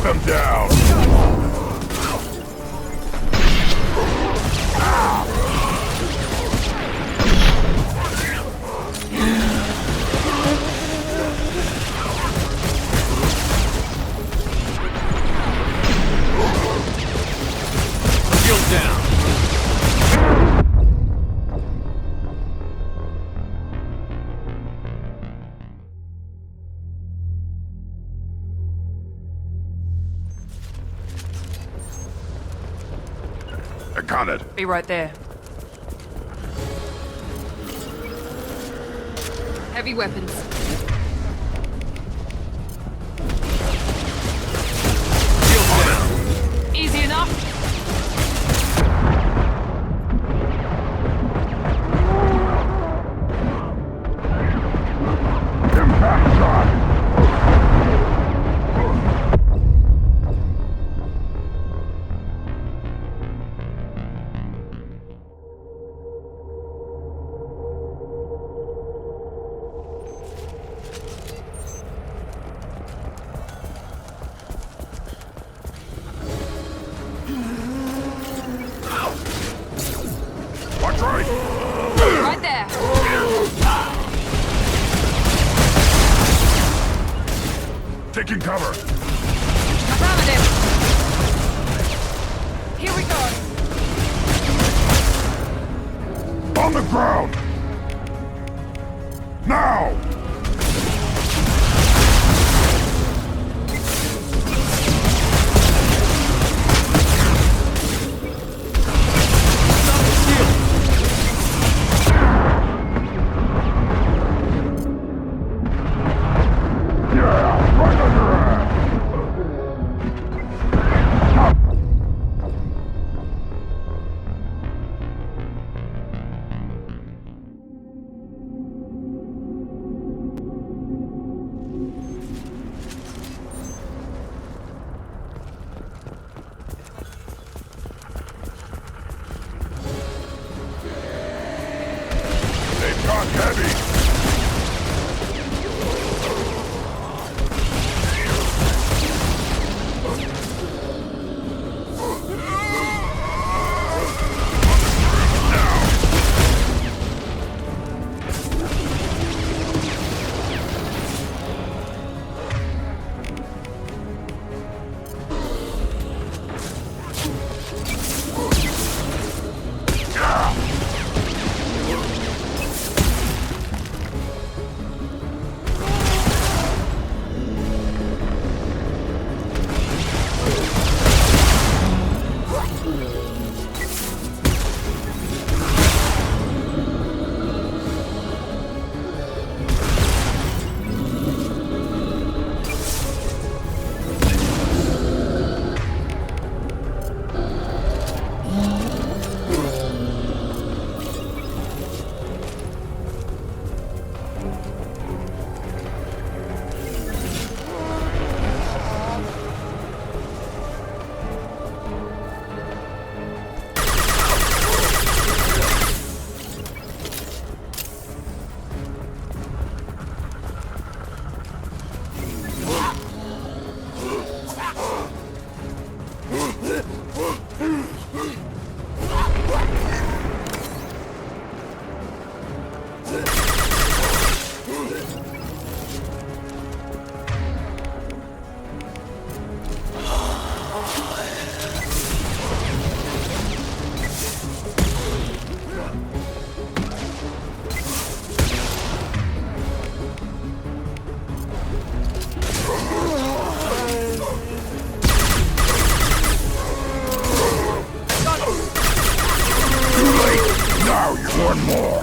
put them down! Shield down. I got it. Be right there. Heavy weapons. Shield down. Easy enough. Impact shot! Watch right! Right there. Taking cover! Affirmative. Here we go. On the ground! Now! Yeah, right on your ass! They've got heavy! One more.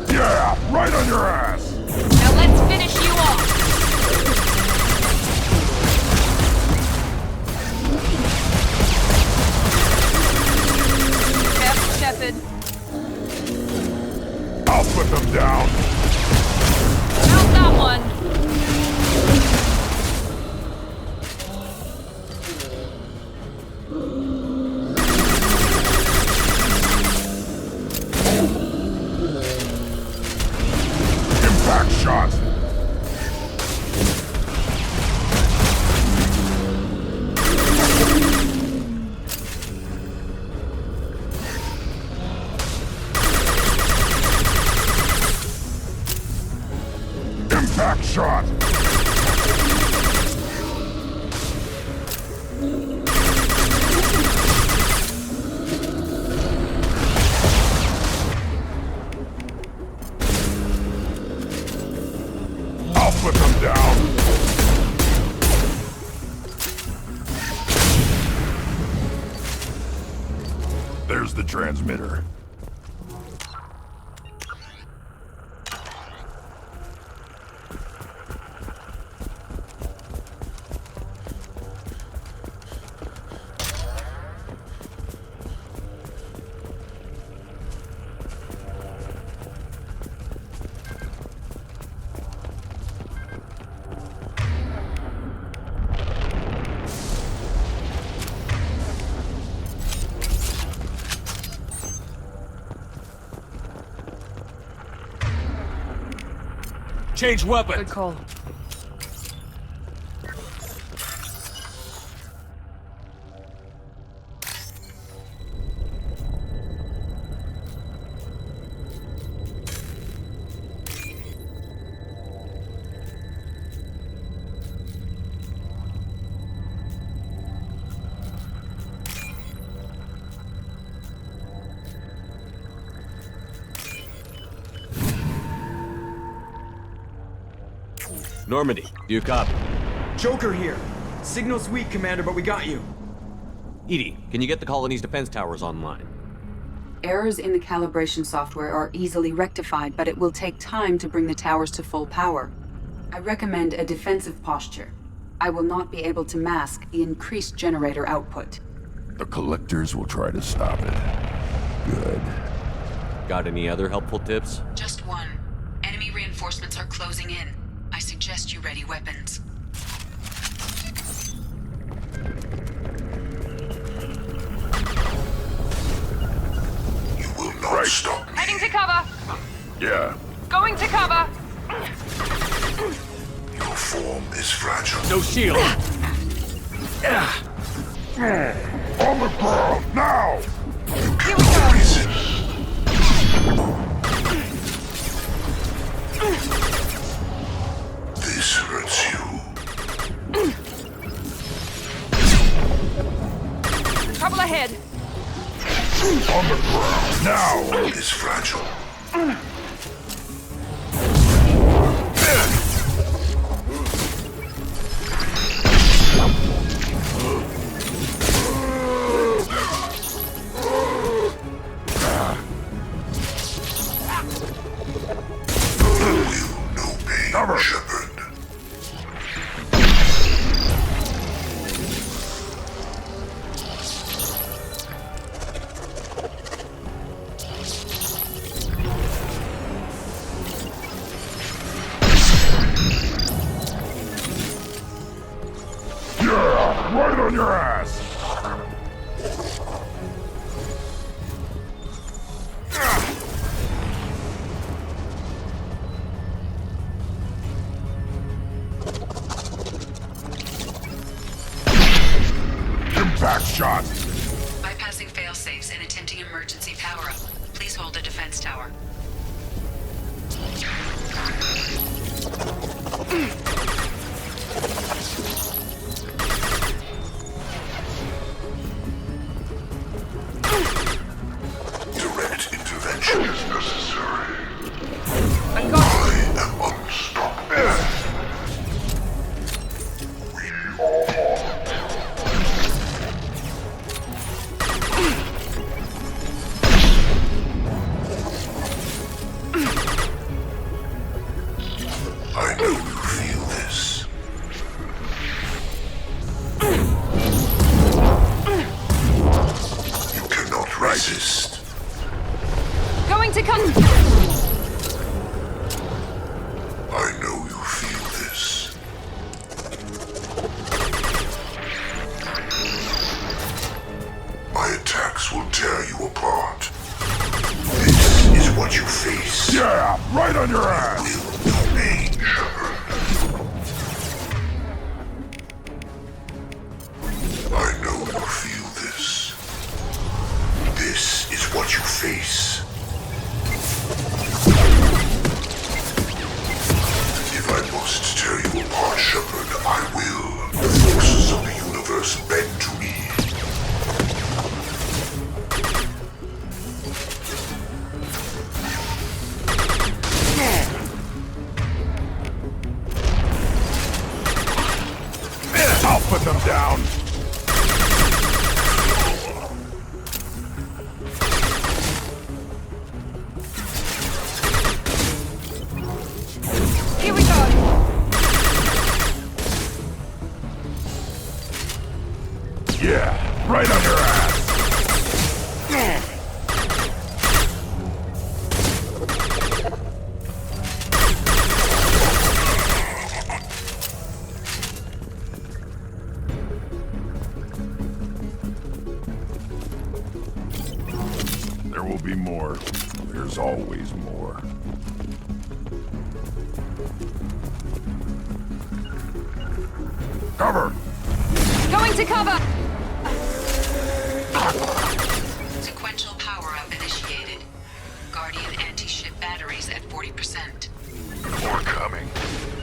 Yeah, right on your ass. Now let's finish you off. Careful, Shepard. I'll put them down. Found that one. Impact shot! Impact shot! I'll put them down! There's the transmitter. Change weapon. Good call. Normandy, do you copy? Joker here. Signal's weak, Commander, but we got you. Edie, can you get the colony's defense towers online? Errors in the calibration software are easily rectified, but it will take time to bring the towers to full power. I recommend a defensive posture. I will not be able to mask the increased generator output. The collectors will try to stop it. Good. Got any other helpful tips? Just one. Enemy reinforcements are closing in. I suggest you ready weapons. You will not stop me. Heading to cover. Yeah. Going to cover. Your form is fragile. No shield. On the ground, now! Here we go. This hurts you. Trouble ahead. On the ground, now! Is fragile. Cover! Shepherd. Yeah, right on your ass! Impact shot! Bypassing failsafes and attempting emergency power-up. Please hold the defense tower. Direct intervention is necessary. I got I am unstoppable. We are. I know you feel this. You cannot resist. going to come. I know you feel this. My attacks will tear you apart. This is what you face. Yeah, right on your ass! put them down. Here we go. Yeah, right on your ass. There will be more. There's always more. Cover! Going to cover. Sequential power-up initiated. Guardian anti-ship batteries at 40%. More coming.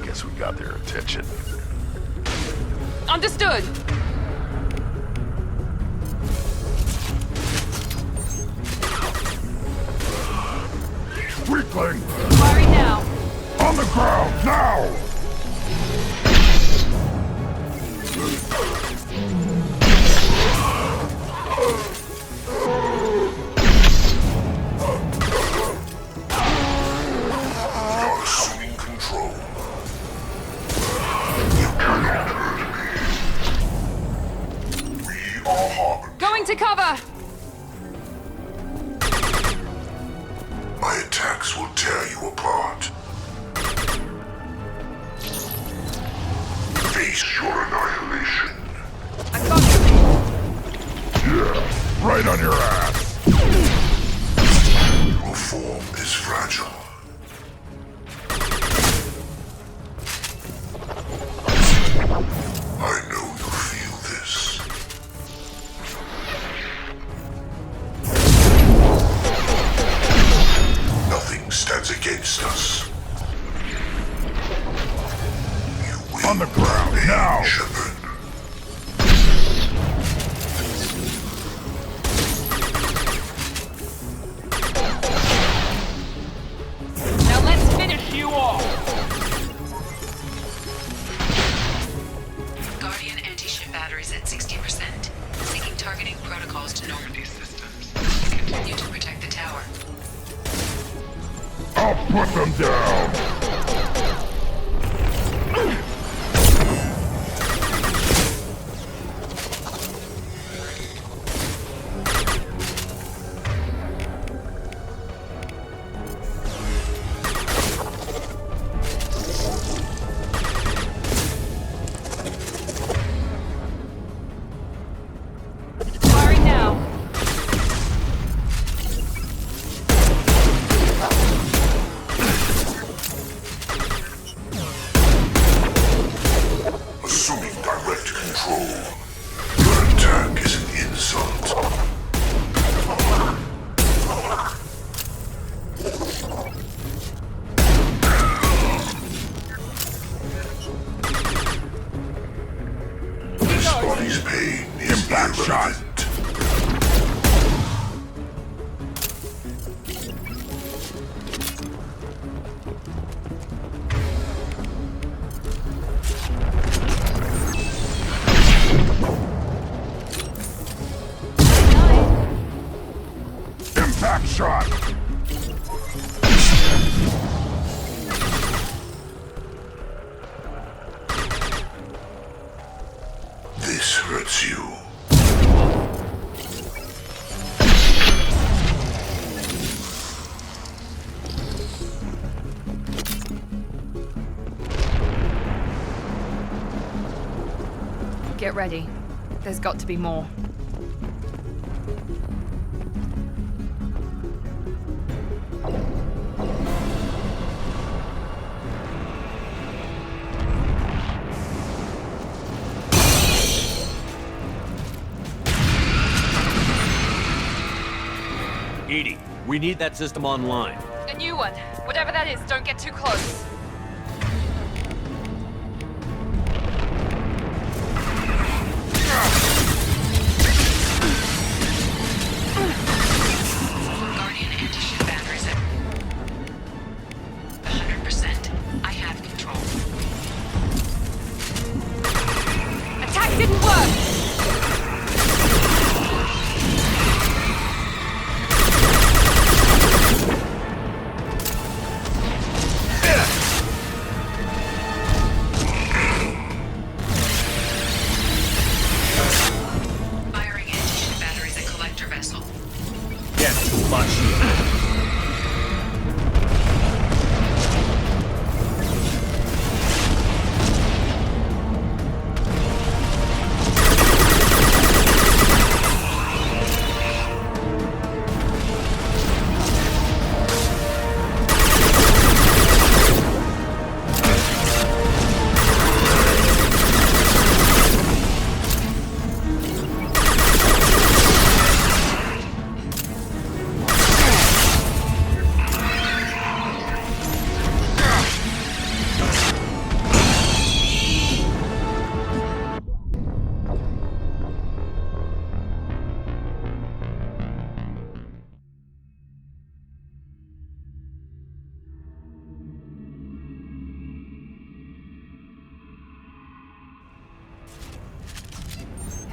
Guess we got their attention. Understood. Weakling! Firing now. On the ground, now! You're assuming control. You cannot hurt me. We are harbored. Going to cover. My attacks will tear you apart. Face your annihilation. I got you. Yeah, right on your ass. Your form is fragile. I know you feel this. Nothing stands against us. You will on the ground now, Shepard. Now let's finish you off. Guardian anti-ship batteries at 60%. Syncing targeting protocols to normal systems. Continue to protect the tower. I'll put them down. Firing now. Assuming direct control. Your attack is an insult. This body's pain is irrelevant. Impact shot! This hurts you. Get ready. There's got to be more. Edie, we need that system online. A new one. Whatever that is, don't get too close. Guardian anti-ship batteries at 100%. I have control. Attack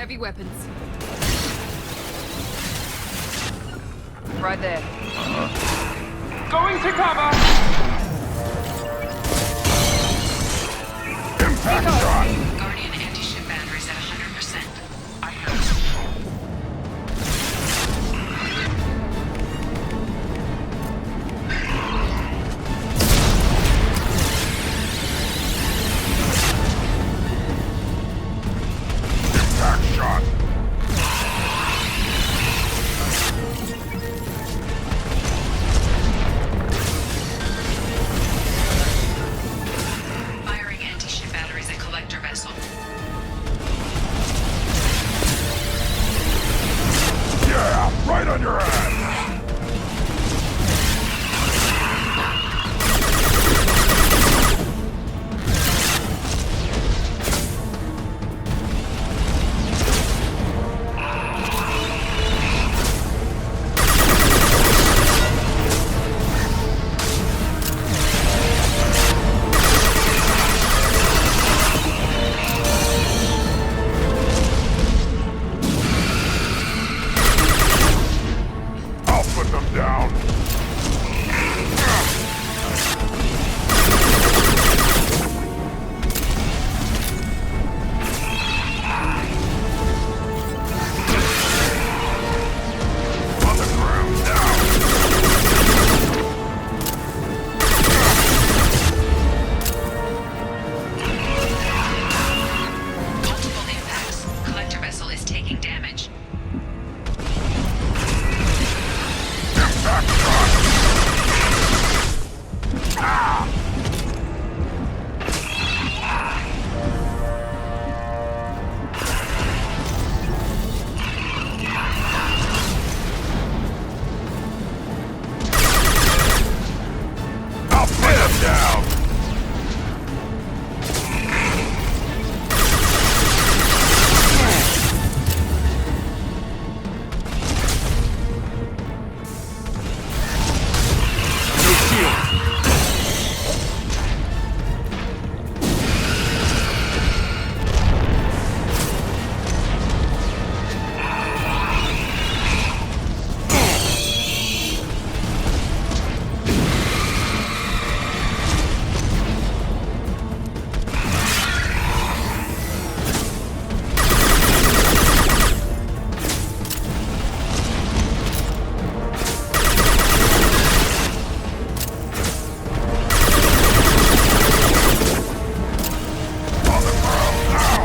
Heavy weapons. Right there. Going to cover! Impact shot! Guardian anti-ship batteries at 100%. I have it. Impact shot! Firing anti-ship batteries at collector vessel. Yeah, right on your ass! I'll put them down. On the ground now. Multiple impacts. Collector vessel is taking damage. Impact shot! Ah! I'll put him down! No shield. On the ground now!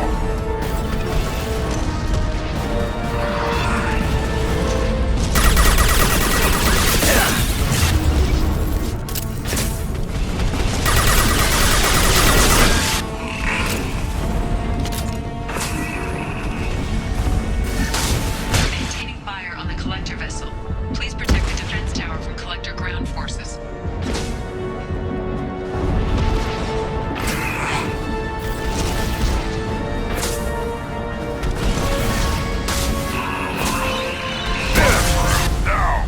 Maintaining fire on the collector vessel. Please protect the defense tower from collector ground forces. Now!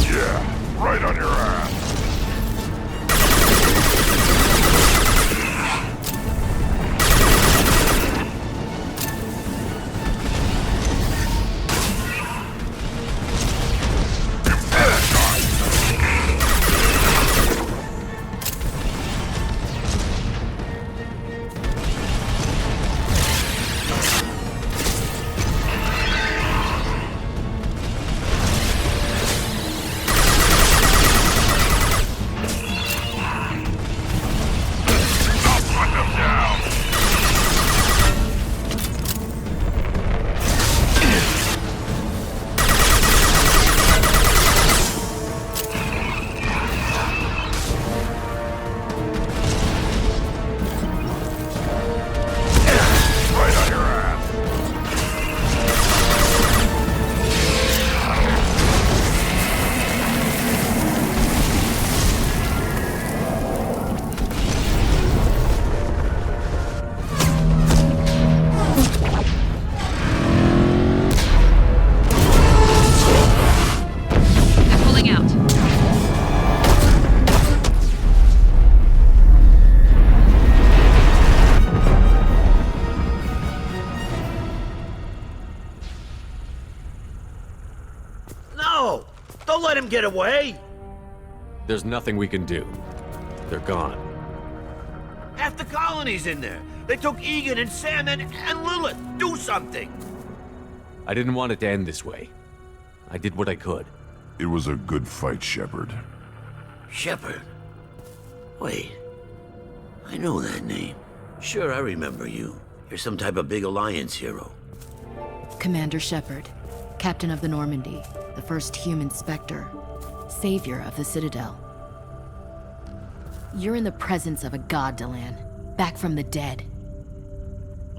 Yeah, right on your ass! Impact shot! No! Don't let him get away! There's nothing we can do. They're gone. Half the colony's in there. They took Egan and Sam and Lilith. Do something! I didn't want it to end this way. I did what I could. It was a good fight, Shepard. Shepard? Wait. I know that name. Sure, I remember you. You're some type of big Alliance hero. Commander Shepard, Captain of the Normandy, the first human Spectre, savior of the Citadel. You're in the presence of a god, Delan, back from the dead.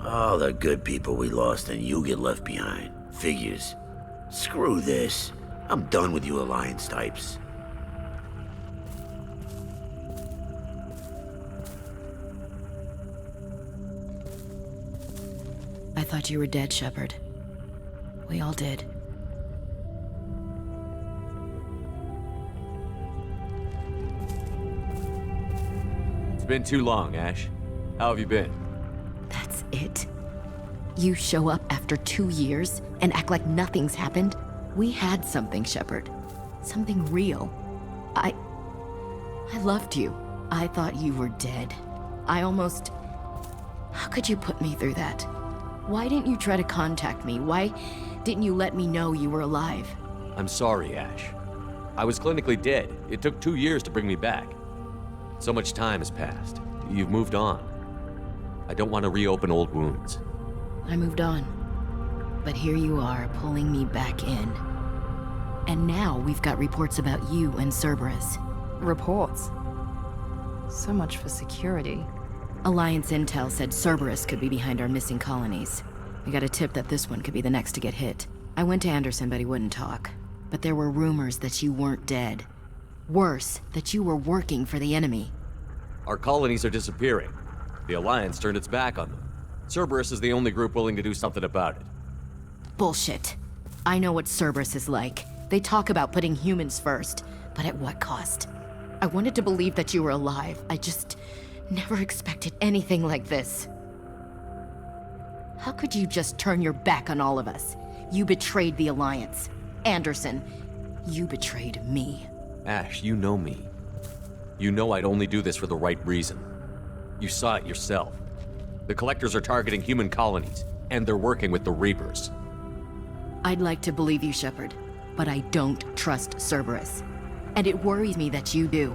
All the good people we lost and you get left behind. Figures. Screw this. I'm done with you Alliance types. I thought you were dead, Shepard. We all did. It's been too long, Ash. How have you been? That's it? You show up after 2 years and act like nothing's happened? We had something, Shepard. Something real. I loved you. I thought you were dead. How could you put me through that? Why didn't you try to contact me? Why didn't you let me know you were alive? I'm sorry, Ash. I was clinically dead. It took 2 years to bring me back. So much time has passed. You've moved on. I don't want to reopen old wounds. I moved on. But here you are, pulling me back in. And now we've got reports about you and Cerberus. Reports. So much for security. Alliance intel said Cerberus could be behind our missing colonies. We got a tip that this one could be the next to get hit. I went to Anderson, but he wouldn't talk. But there were rumors that you weren't dead. Worse, that you were working for the enemy. Our colonies are disappearing. The Alliance turned its back on them. Cerberus is the only group willing to do something about it. Bullshit. I know what Cerberus is like. They talk about putting humans first, but at what cost? I wanted to believe that you were alive. I just never expected anything like this. How could you just turn your back on all of us? You betrayed the Alliance. Anderson, you betrayed me. Ash, you know me. You know I'd only do this for the right reason. You saw it yourself. The Collectors are targeting human colonies, and they're working with the Reapers. I'd like to believe you, Shepard, but I don't trust Cerberus. And it worries me that you do.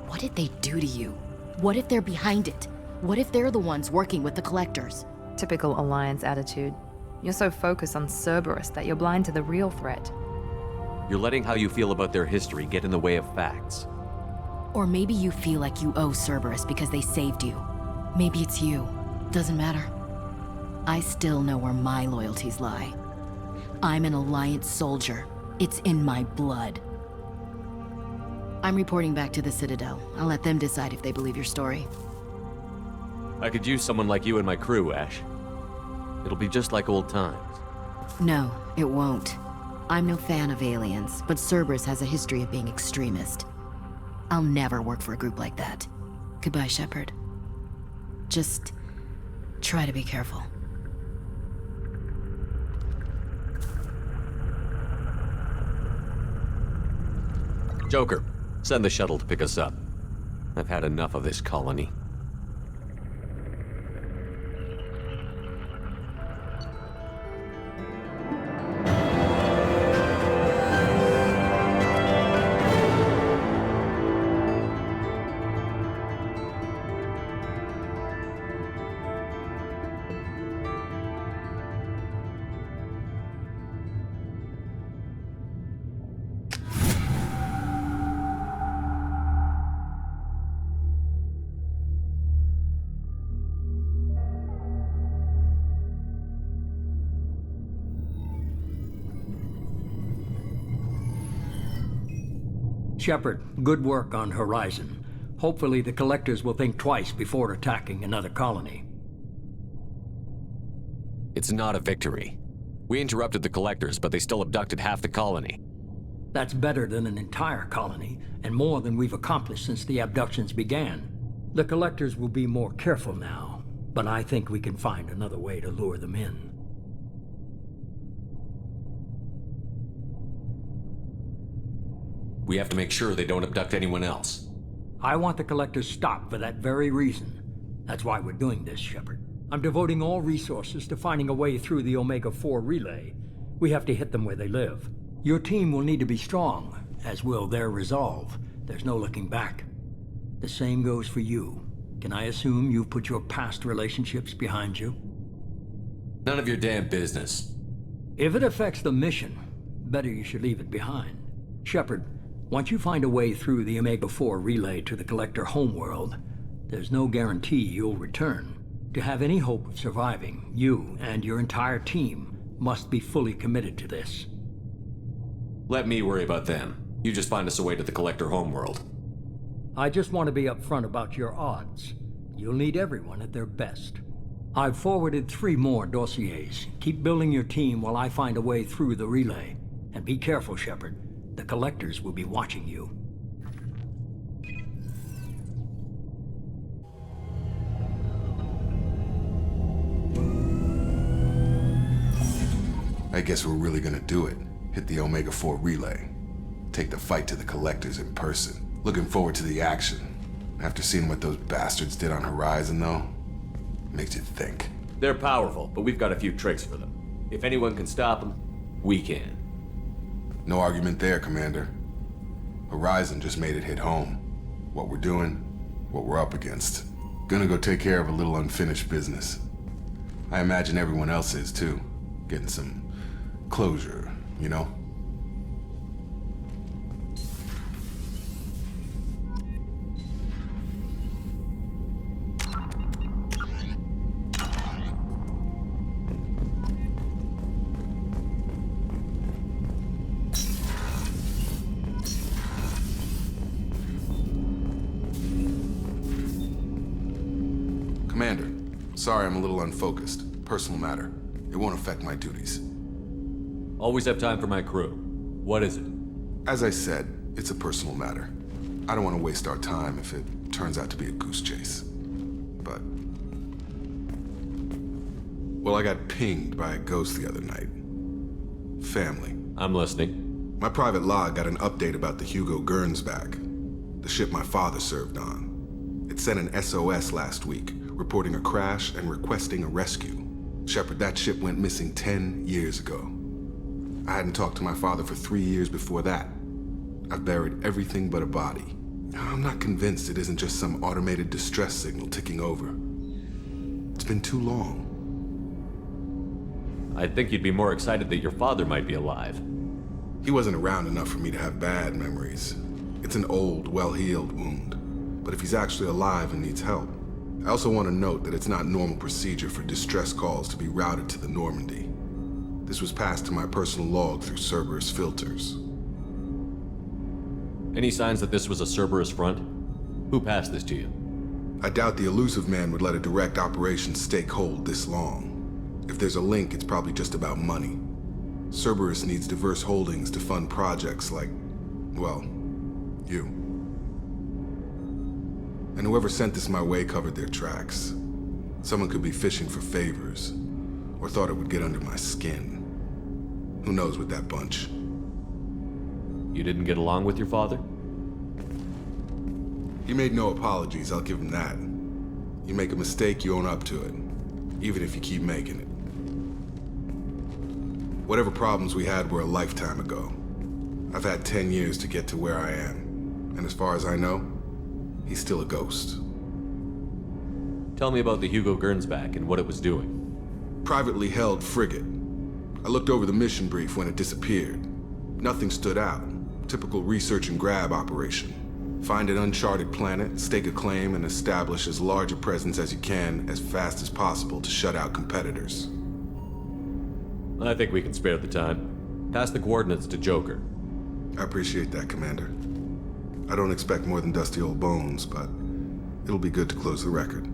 What did they do to you? What if they're behind it? What if they're the ones working with the Collectors? Typical Alliance attitude. You're so focused on Cerberus that you're blind to the real threat. You're letting how you feel about their history get in the way of facts. Or maybe you feel like you owe Cerberus because they saved you. Maybe it's you. Doesn't matter. I still know where my loyalties lie. I'm an Alliance soldier. It's in my blood. I'm reporting back to the Citadel. I'll let them decide if they believe your story. I could use someone like you in my crew, Ash. It'll be just like old times. No, it won't. I'm no fan of aliens, but Cerberus has a history of being extremist. I'll never work for a group like that. Goodbye, Shepard. Just try to be careful. Joker, send the shuttle to pick us up. I've had enough of this colony. Shepard, good work on Horizon. Hopefully the Collectors will think twice before attacking another colony. It's not a victory. We interrupted the Collectors, but they still abducted half the colony. That's better than an entire colony, and more than we've accomplished since the abductions began. The Collectors will be more careful now, but I think we can find another way to lure them in. We have to make sure they don't abduct anyone else. I want the Collectors stopped for that very reason. That's why we're doing this, Shepard. I'm devoting all resources to finding a way through the Omega-4 relay. We have to hit them where they live. Your team will need to be strong, as will their resolve. There's no looking back. The same goes for you. Can I assume you've put your past relationships behind you? None of your damn business. If it affects the mission, better you should leave it behind. Shepard, once you find a way through the Omega-4 relay to the Collector homeworld, there's no guarantee you'll return. To have any hope of surviving, you and your entire team must be fully committed to this. Let me worry about them. You just find us a way to the Collector homeworld. I just want to be upfront about your odds. You'll need everyone at their best. I've forwarded 3 more dossiers. Keep building your team while I find a way through the relay. And be careful, Shepard. The Collectors will be watching you. I guess we're really gonna do it. Hit the Omega-4 relay. Take the fight to the Collectors in person. Looking forward to the action. After seeing what those bastards did on Horizon, though, makes you think. They're powerful, but we've got a few tricks for them. If anyone can stop them, we can. No argument there, Commander. Horizon just made it hit home. What we're doing, what we're up against. Gonna go take care of a little unfinished business. I imagine everyone else is, too. Getting some closure, you know? Commander, sorry I'm a little unfocused. Personal matter. It won't affect my duties. Always have time for my crew. What is it? As I said, it's a personal matter. I don't want to waste our time if it turns out to be a goose chase. But... well, I got pinged by a ghost the other night. Family. I'm listening. My private log got an update about the Hugo Gernsback, the ship my father served on. It sent an SOS last week, reporting a crash and requesting a rescue. Shepard, that ship went missing 10 years ago. I hadn't talked to my father for 3 years before that. I've buried everything but a body. I'm not convinced it isn't just some automated distress signal ticking over. It's been too long. I think you'd be more excited that your father might be alive. He wasn't around enough for me to have bad memories. It's an old, well-healed wound. But if he's actually alive and needs help, I also want to note that it's not normal procedure for distress calls to be routed to the Normandy. This was passed to my personal log through Cerberus filters. Any signs that this was a Cerberus front? Who passed this to you? I doubt the elusive man would let a direct operations stake hold this long. If there's a link, it's probably just about money. Cerberus needs diverse holdings to fund projects like, well, you. And whoever sent this my way covered their tracks. Someone could be fishing for favors, or thought it would get under my skin. Who knows with that bunch? You didn't get along with your father? He made no apologies, I'll give him that. You make a mistake, you own up to it, even if you keep making it. Whatever problems we had were a lifetime ago. I've had 10 years to get to where I am, and as far as I know, he's still a ghost. Tell me about the Hugo Gernsback and what it was doing. Privately held frigate. I looked over the mission brief when it disappeared. Nothing stood out. Typical research and grab operation. Find an uncharted planet, stake a claim, and establish as large a presence as you can as fast as possible to shut out competitors. I think we can spare the time. Pass the coordinates to Joker. I appreciate that, Commander. I don't expect more than dusty old bones, but it'll be good to close the record.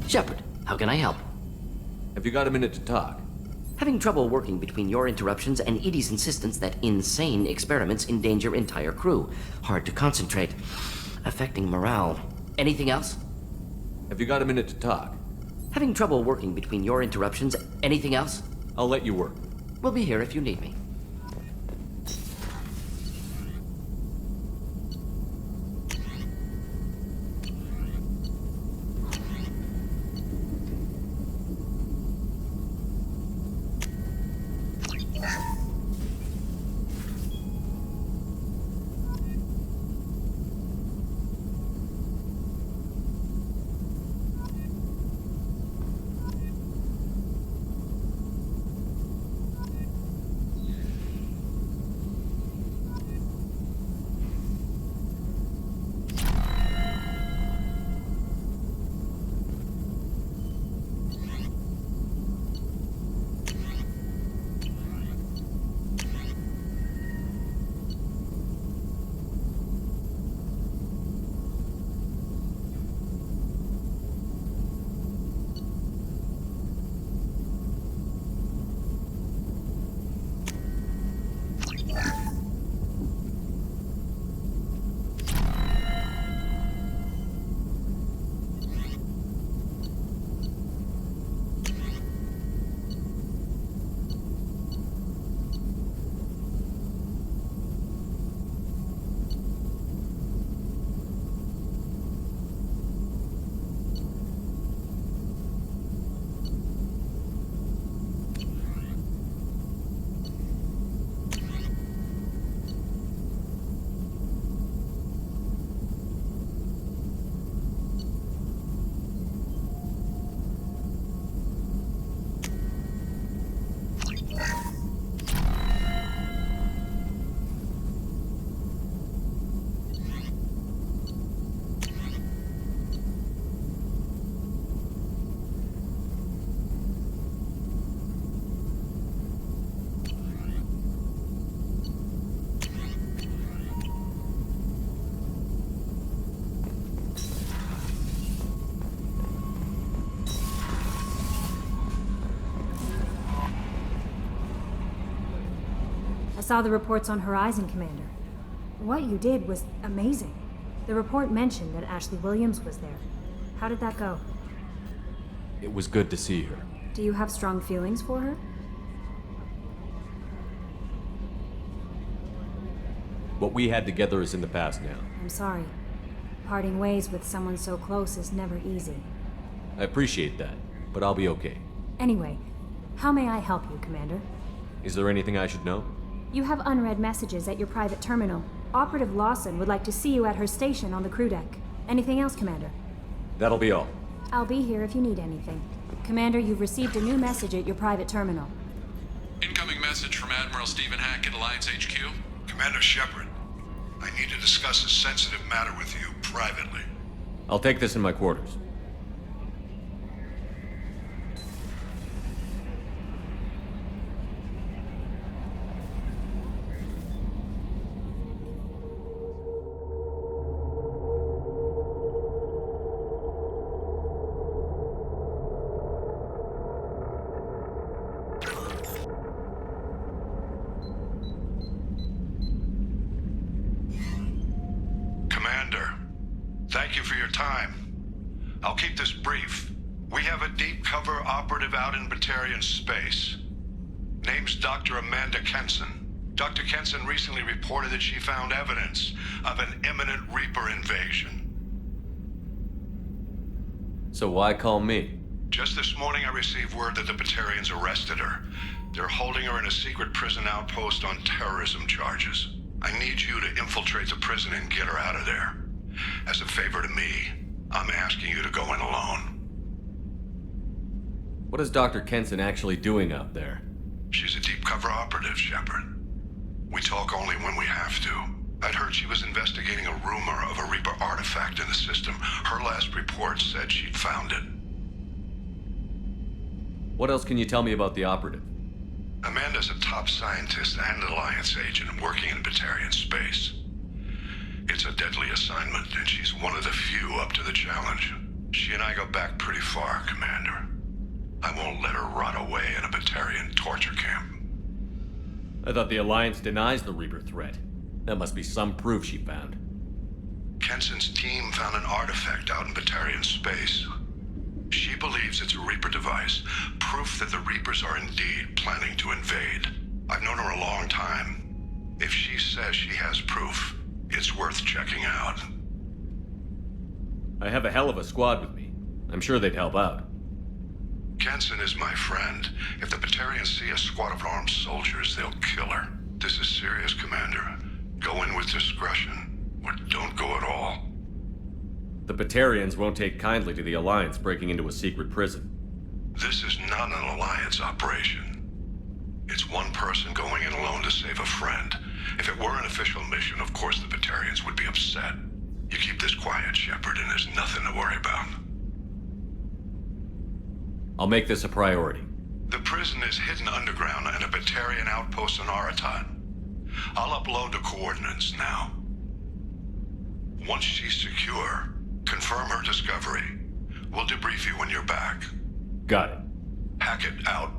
Shepard, how can I help? Have you got a minute to talk? Having trouble working between your interruptions and Edie's insistence that insane experiments endanger entire crew. Hard to concentrate. Affecting morale. Anything else? Have you got a minute to talk? Having trouble working between your interruptions. Anything else? I'll let you work. We'll be here if you need me. I saw the reports on Horizon, Commander. What you did was amazing. The report mentioned that Ashley Williams was there. How did that go? It was good to see her. Do you have strong feelings for her? What we had together is in the past now. I'm sorry. Parting ways with someone so close is never easy. I appreciate that, but I'll be okay. Anyway, how may I help you, Commander? Is there anything I should know? You have unread messages at your private terminal. Operative Lawson would like to see you at her station on the crew deck. Anything else, Commander? That'll be all. I'll be here if you need anything. Commander, you've received a new message at your private terminal. Incoming message from Admiral Stephen Hackett, Alliance HQ. Commander Shepard, I need to discuss a sensitive matter with you privately. I'll take this in my quarters. Thank you for your time. I'll keep this brief. We have a deep cover operative out in Batarian space. Name's Dr. Amanda Kenson. Dr. Kenson recently reported that she found evidence of an imminent Reaper invasion. So why call me? Just this morning I received word that the Batarians arrested her. They're holding her in a secret prison outpost on terrorism charges. I need you to infiltrate the prison and get her out of there. As a favor to me, I'm asking you to go in alone. What is Dr. Kenson actually doing out there? She's a deep cover operative, Shepard. We talk only when we have to. I'd heard she was investigating a rumor of a Reaper artifact in the system. Her last report said she'd found it. What else can you tell me about the operative? Amanda's a top scientist and Alliance agent working in Batarian space. It's a deadly assignment, and she's one of the few up to the challenge. She and I go back pretty far, Commander. I won't let her rot away in a Batarian torture camp. I thought the Alliance denies the Reaper threat. That must be some proof she found. Kenson's team found an artifact out in Batarian space. She believes it's a Reaper device, proof that the Reapers are indeed planning to invade. I've known her a long time. If she says she has proof, it's worth checking out. I have a hell of a squad with me. I'm sure they'd help out. Kenson is my friend. If the Batarians see a squad of armed soldiers, they'll kill her. This is serious, Commander. Go in with discretion, or don't go at all. The Batarians won't take kindly to the Alliance breaking into a secret prison. This is not an Alliance operation. It's one person going in alone to save a friend. If it were an official mission, of course the Batarians would be upset. You keep this quiet, Shepard, and there's nothing to worry about. I'll make this a priority. The prison is hidden underground in a Batarian outpost on Aratat. I'll upload the coordinates now. Once she's secure, confirm her discovery. We'll debrief you when you're back. Got it. Hackett out.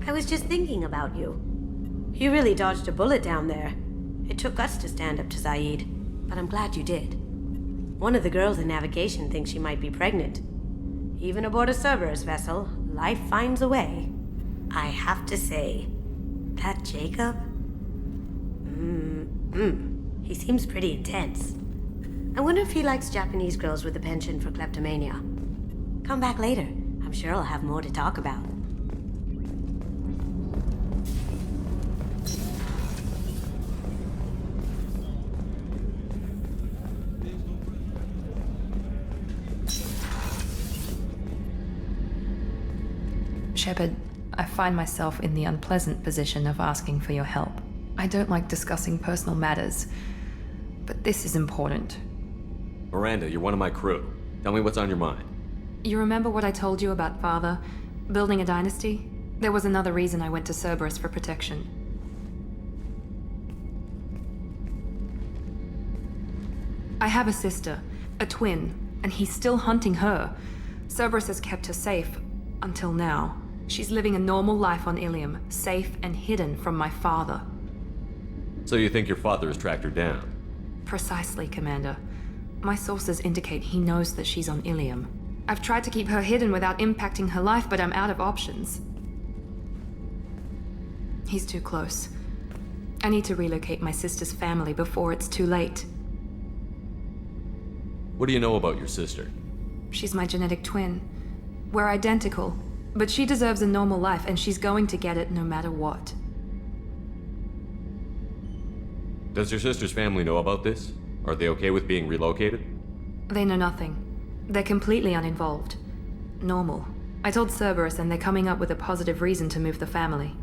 I was just thinking about you. You really dodged a bullet down there. It took guts to stand up to Zaid, but I'm glad you did. One of the girls in navigation thinks she might be pregnant. Even aboard a Cerberus vessel, life finds a way. I have to say, that Jacob? He seems pretty intense. I wonder if he likes Japanese girls with a penchant for kleptomania. Come back later. I'm sure I'll have more to talk about. Shepard, I find myself in the unpleasant position of asking for your help. I don't like discussing personal matters, but this is important. Miranda, you're one of my crew. Tell me what's on your mind. You remember what I told you about Father? Building a dynasty? There was another reason I went to Cerberus for protection. I have a sister, a twin, and he's still hunting her. Cerberus has kept her safe, until now. She's living a normal life on Ilium, safe and hidden from my father. So you think your father has tracked her down? Precisely, Commander. My sources indicate he knows that she's on Ilium. I've tried to keep her hidden without impacting her life, but I'm out of options. He's too close. I need to relocate my sister's family before it's too late. What do you know about your sister? She's my genetic twin. We're identical, but she deserves a normal life, and she's going to get it no matter what. Does your sister's family know about this? Are they okay with being relocated? They know nothing. They're completely uninvolved. Normal. I told Cerberus, and they're coming up with a positive reason to move the family.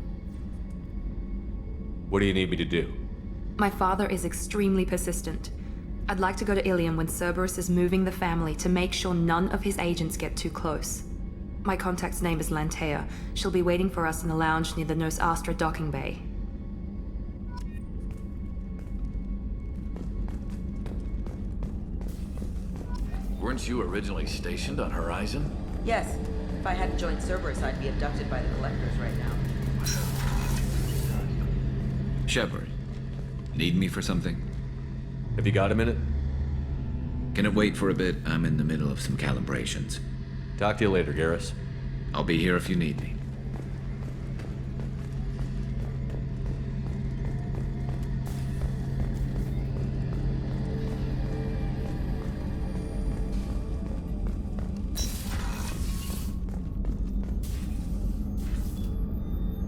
What do you need me to do? My father is extremely persistent. I'd like to go to Ilium when Cerberus is moving the family to make sure none of his agents get too close. My contact's name is Lantea. She'll be waiting for us in the lounge near the Nos Astra docking bay. Weren't you originally stationed on Horizon? Yes. If I hadn't joined Cerberus, I'd be abducted by the Collectors right now. Shepard, need me for something? Have you got a minute? Can it wait for a bit? I'm in the middle of some calibrations. Talk to you later, Garrus. I'll be here if you need me.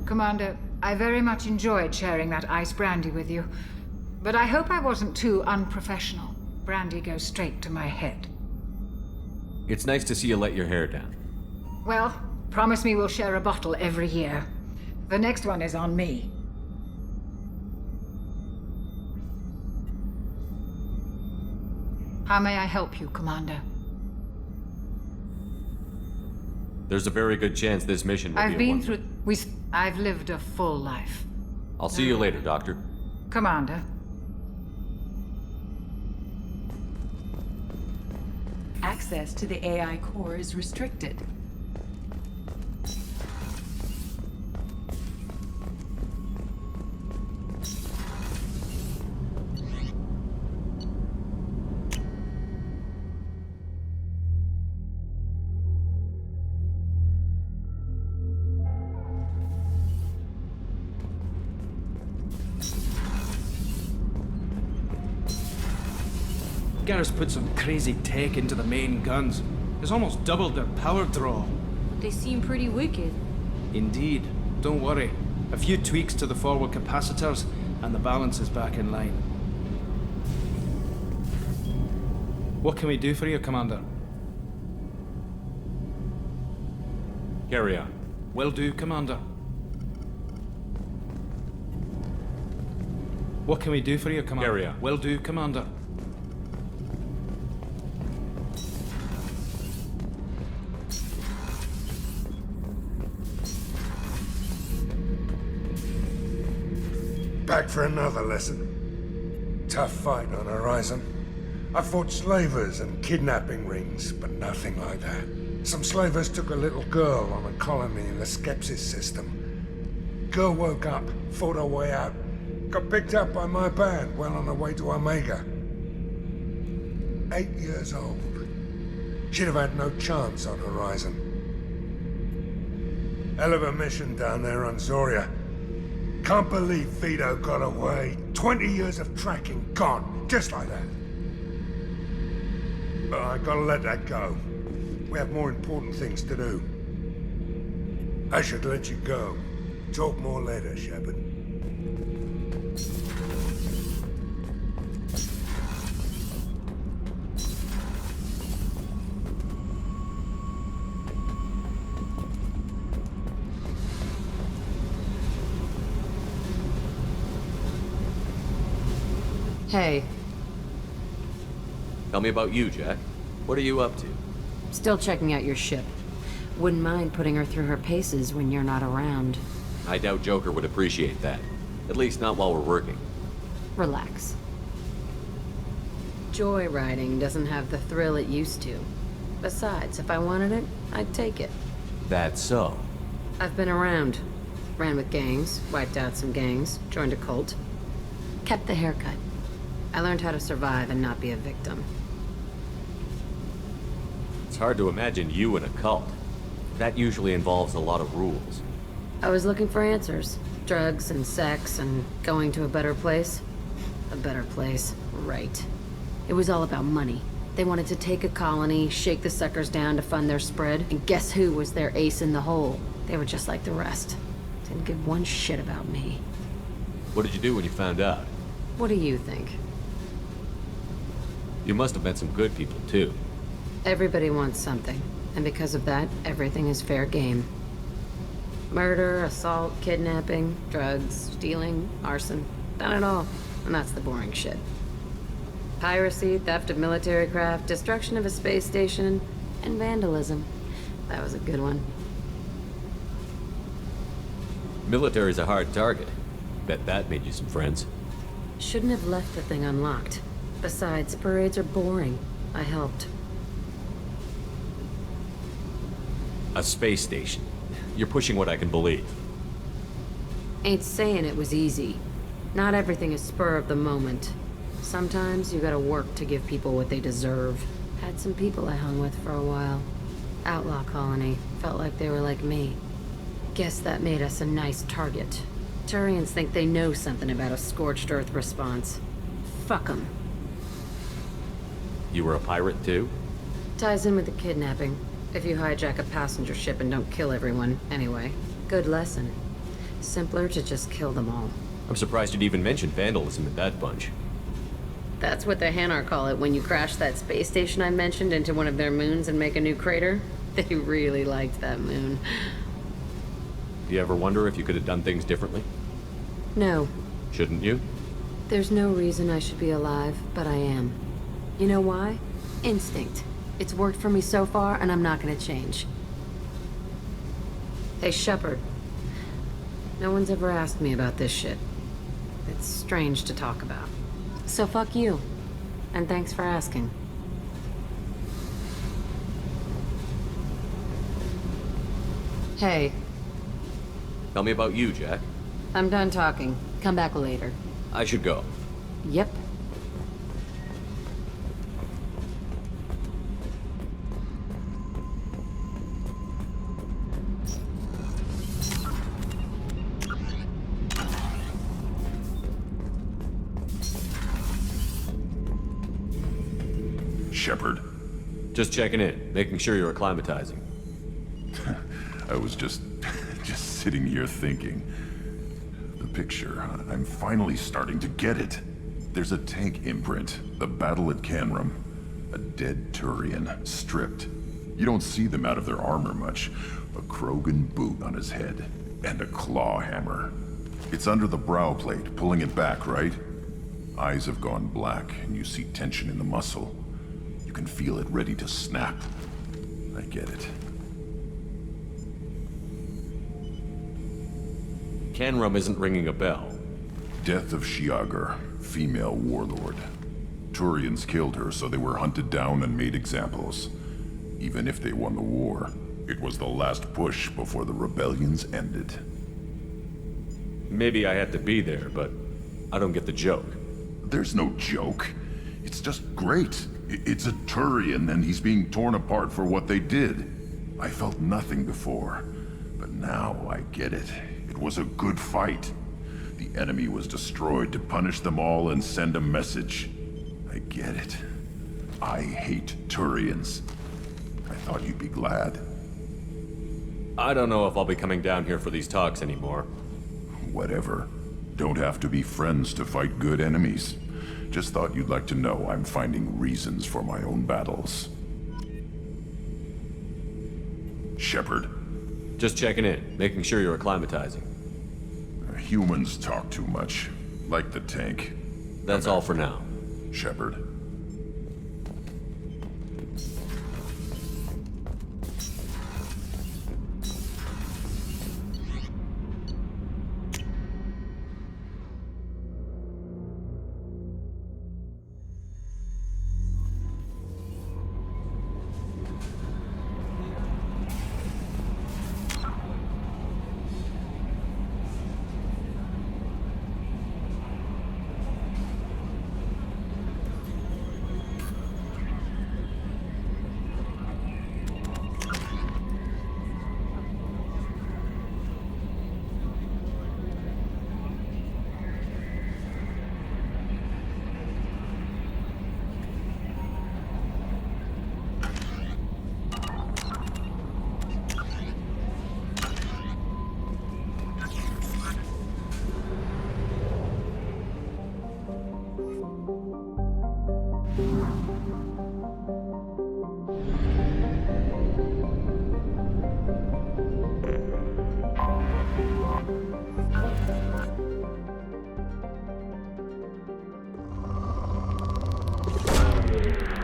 Commander, I very much enjoyed sharing that ice brandy with you. But I hope I wasn't too unprofessional. Brandy goes straight to my head. It's nice to see you let your hair down. Well, promise me we'll share a bottle every year. The next one is on me. How may I help you, Commander? There's a very good chance this mission will be a one- I've lived a full life. I'll see you later, Doctor. Commander. Access to the AI core is restricted. Garrus put some crazy tech into the main guns. It's almost doubled their power draw. They seem pretty wicked. Indeed. Don't worry. A few tweaks to the forward capacitors, and the balance is back in line. What can we do for you, Commander? Carry on. Will do, Commander. What can we do for you, Commander? Carry on. Will do, Commander. Back for another lesson. Tough fight on Horizon. I fought slavers and kidnapping rings, but nothing like that. Some slavers took a little girl on a colony in the Skepsis system. Girl woke up, fought her way out, got picked up by my band well on her way to Omega. 8 years old. She'd have had no chance on Horizon. Hell of a mission down there on Zoria. Can't believe Vito got away. 20 years of tracking gone, just like that. But I gotta let that go. We have more important things to do. I should let you go. Talk more later, Shepard. Hey. Tell me about you, Jack. What are you up to? Still checking out your ship. Wouldn't mind putting her through her paces when you're not around. I doubt Joker would appreciate that. At least not while we're working. Relax. Joyriding doesn't have the thrill it used to. Besides, if I wanted it, I'd take it. That's so. I've been around. Ran with gangs, wiped out some gangs, joined a cult. Kept the haircut. I learned how to survive and not be a victim. It's hard to imagine you in a cult. That usually involves a lot of rules. I was looking for answers. Drugs and sex and going to a better place. A better place, right. It was all about money. They wanted to take a colony, shake the suckers down to fund their spread, and guess who was their ace in the hole? They were just like the rest. Didn't give one shit about me. What did you do when you found out? What do you think? You must have met some good people, too. Everybody wants something, and because of that, everything is fair game. Murder, assault, kidnapping, drugs, stealing, arson. Done it all. And that's the boring shit. Piracy, theft of military craft, destruction of a space station, and vandalism. That was a good one. Military's a hard target. Bet that made you some friends. Shouldn't have left the thing unlocked. Besides, parades are boring. I helped. A space station. You're pushing what I can believe. Ain't saying it was easy. Not everything is spur of the moment. Sometimes you gotta work to give people what they deserve. Had some people I hung with for a while. Outlaw colony. Felt like they were like me. Guess that made us a nice target. Turians think they know something about a scorched earth response. Fuck 'em. You were a pirate too? Ties in with the kidnapping. If you hijack a passenger ship and don't kill everyone, anyway. Good lesson. Simpler to just kill them all. I'm surprised you'd even mention vandalism in that bunch. That's what the Hanar call it when you crash that space station I mentioned into one of their moons and make a new crater. They really liked that moon. Do you ever wonder if you could have done things differently? No. Shouldn't you? There's no reason I should be alive, but I am. You know why? Instinct. It's worked for me so far, and I'm not gonna change. Hey, Shepard. No one's ever asked me about this shit. It's strange to talk about. So fuck you. And thanks for asking. Hey. Tell me about you, Jack. I'm done talking. Come back later. I should go. Yep. Shepard. Just checking in, making sure you're acclimatizing. I was just sitting here thinking. The picture, I'm finally starting to get it. There's a tank imprint, the battle at Canrum. A dead Turian, stripped. You don't see them out of their armor much. A Krogan boot on his head, and a claw hammer. It's under the brow plate, pulling it back, right? Eyes have gone black, and you see tension in the muscle. You can feel it ready to snap. I get it. Canrum isn't ringing a bell. Death of Shiagar, female warlord. Turians killed her, so they were hunted down and made examples. Even if they won the war, it was the last push before the rebellions ended. Maybe I had to be there, but I don't get the joke. There's no joke. It's just great. It's a Turian, and he's being torn apart for what they did. I felt nothing before, but now I get it. It was a good fight. The enemy was destroyed to punish them all and send a message. I get it. I hate Turians. I thought you'd be glad. I don't know if I'll be coming down here for these talks anymore. Whatever. Don't have to be friends to fight good enemies. Just thought you'd like to know I'm finding reasons for my own battles. Shepard. Just checking in, making sure you're acclimatizing. Humans talk too much. Like the tank. That's all for now. Shepard.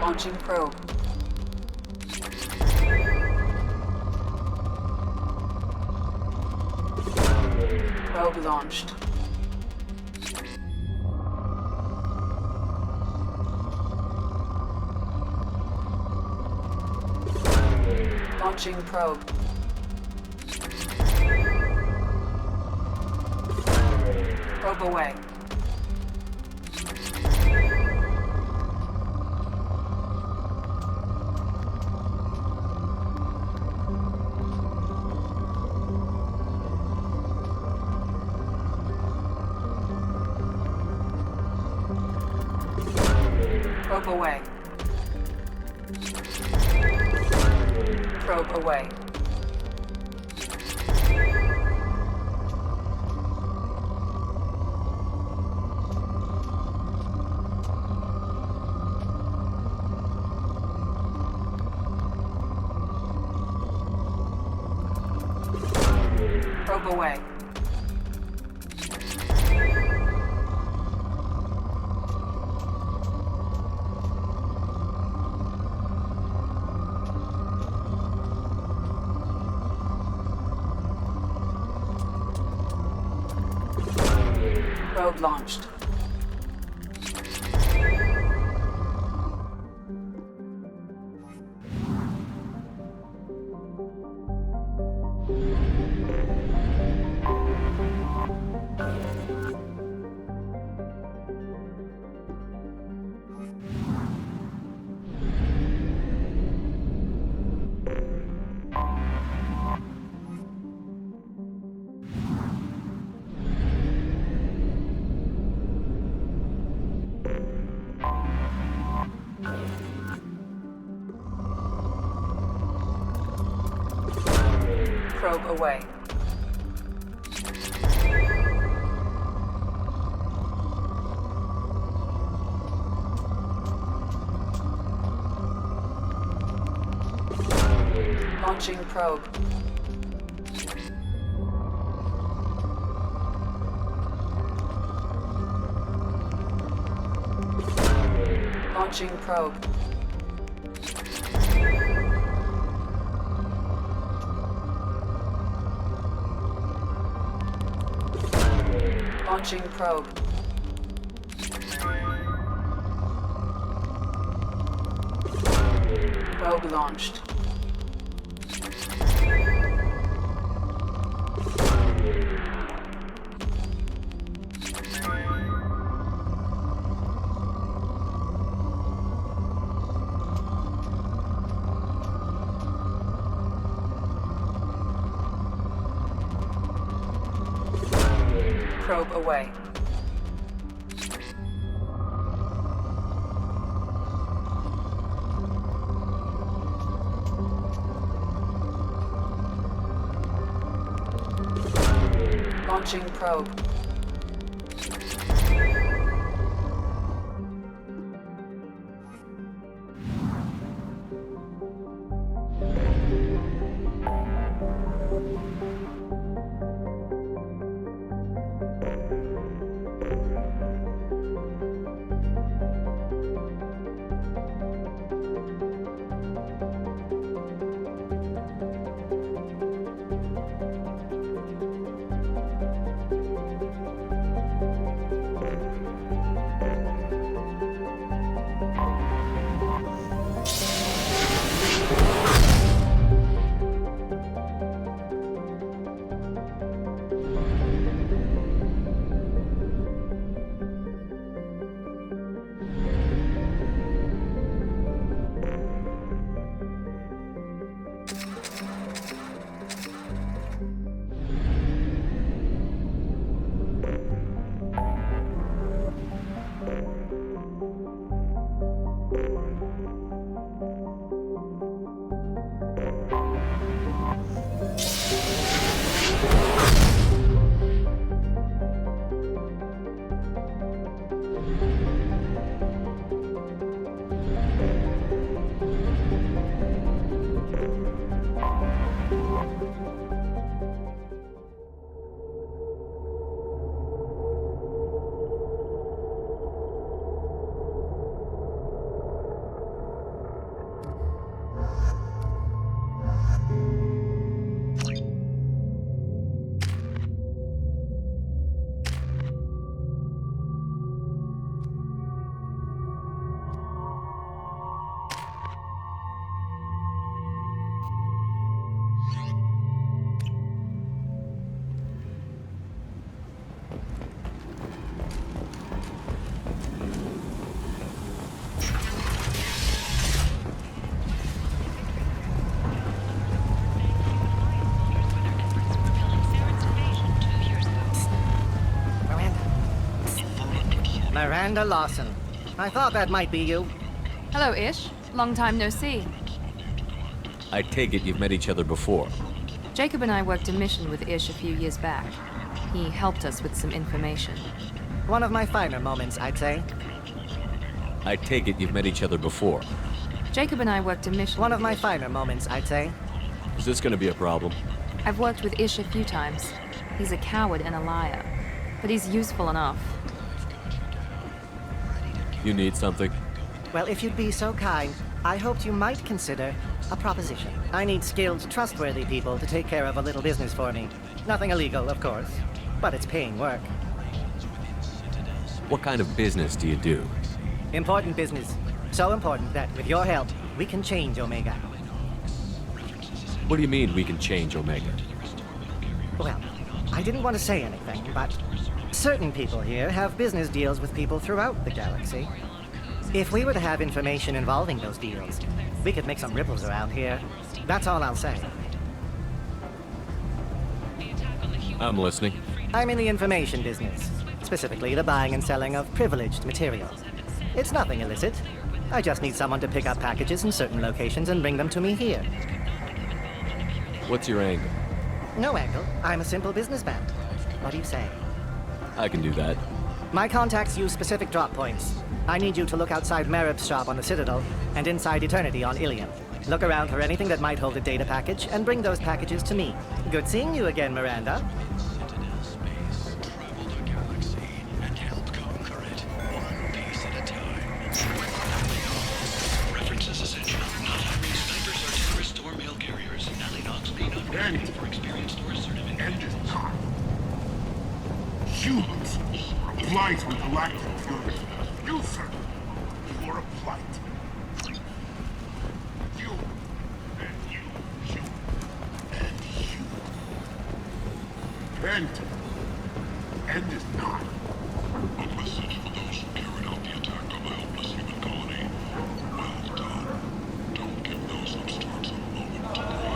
Launching probe. Probe launched. Launching probe. Probe away. Probe away. Probe away. Probe away. Probe launched. Probe away. Launching probe. Launching probe. Launching probe. Probe launched. Probe away. Launching probe. Miranda Lawson. I thought that might be you. Hello, Ish. Long time no see. I take it you've met each other before. Jacob and I worked a mission with Ish a few years back. He helped us with some information. One of my finer moments, I'd say. I take it you've met each other before. Jacob and I worked a mission. One of my finer moments, I'd say. Is this gonna be a problem? I've worked with Ish a few times. He's a coward and a liar, but he's useful enough. You need something? Well, if you'd be so kind, I hoped you might consider a proposition. I need skilled, trustworthy people to take care of a little business for me. Nothing illegal, of course, but it's paying work. What kind of business do you do? Important business. So important that, with your help, we can change Omega. What do you mean we can change Omega? Well, I didn't want to say anything, but certain people here have business deals with people throughout the galaxy. If we were to have information involving those deals, we could make some ripples around here. That's all I'll say. I'm listening. I'm in the information business, specifically the buying and selling of privileged material. It's nothing illicit. I just need someone to pick up packages in certain locations and bring them to me here. What's your angle? No angle. I'm a simple businessman. What do you say? I can do that. My contacts use specific drop points. I need you to look outside Merib's shop on the Citadel and inside Eternity on Ilium. Look around for anything that might hold a data package and bring those packages to me. Good seeing you again, Miranda. References essential. Not hiring snipers, artillerists, or mail carriers. Ally Nox may not be looking for experienced or assertive individuals. Humans. Blight with galactic fury. You, sir. You are a blight. You. And you. You. And you. End. End is not. A message for those who carried out the attack on the helpless human colony. Well done. Don't give those upstarts a moment to breathe.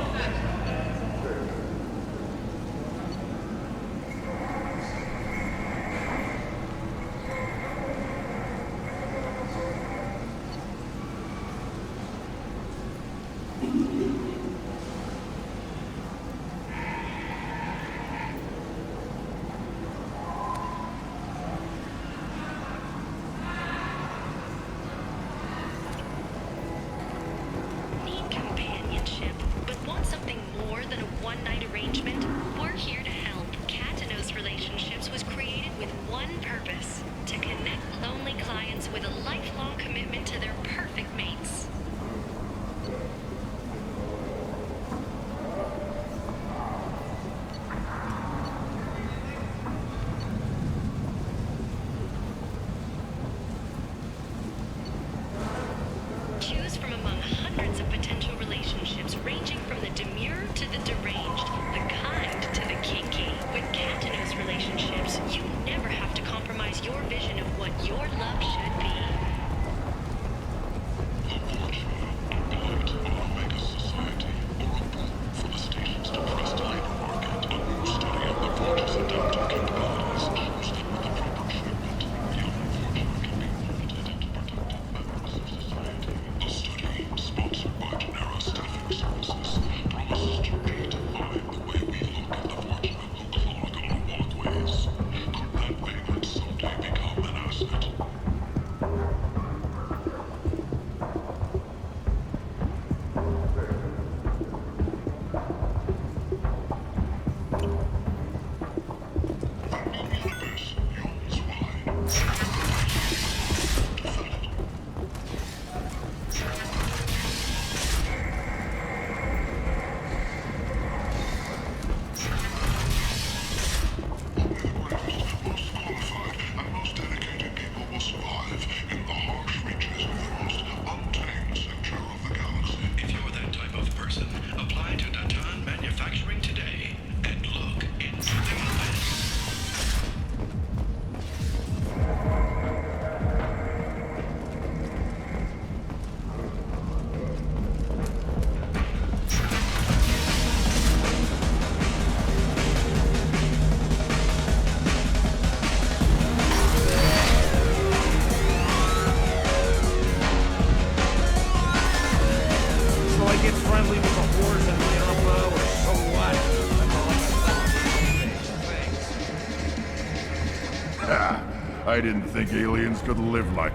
Need companionship, but want something more than a one-night arrangement? We're here to help. Katanos Relationships was created with one purpose: to connect lonely clients with a lifelong commitment to their perfect mates. Choose from among hundreds of potential relationships ranging from the demure to the deranged, the kind to the kinky. With Katanos Relationships, you never have to compromise your vision of what your love should be. If you're that type of person, apply to Datan Manufacturing today and look into the abyss. I didn't think aliens could live like...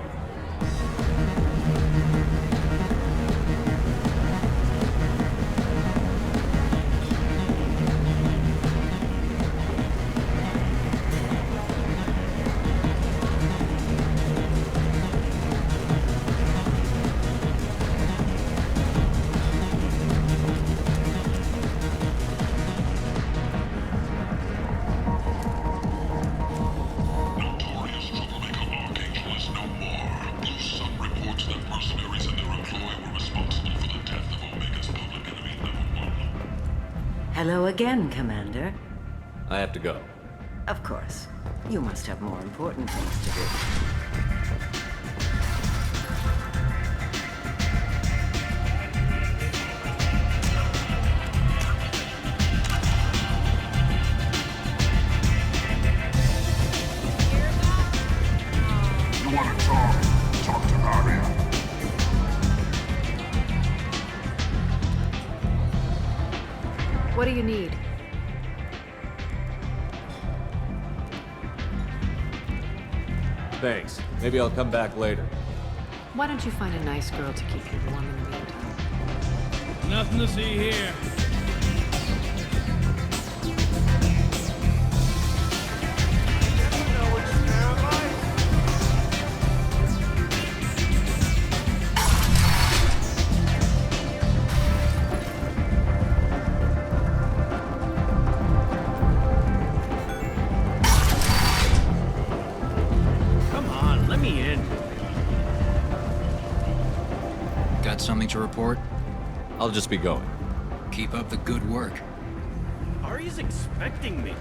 Hello again, Commander. I have to go. Of course. You must have more important things to do. You want to talk? Talk to Aria. What do you need? Thanks. Maybe I'll come back later. Why don't you find a nice girl to keep you warm in the meantime? Nothing to see here. Got something to report? I'll just be going. Keep up the good work. Ari's expecting me.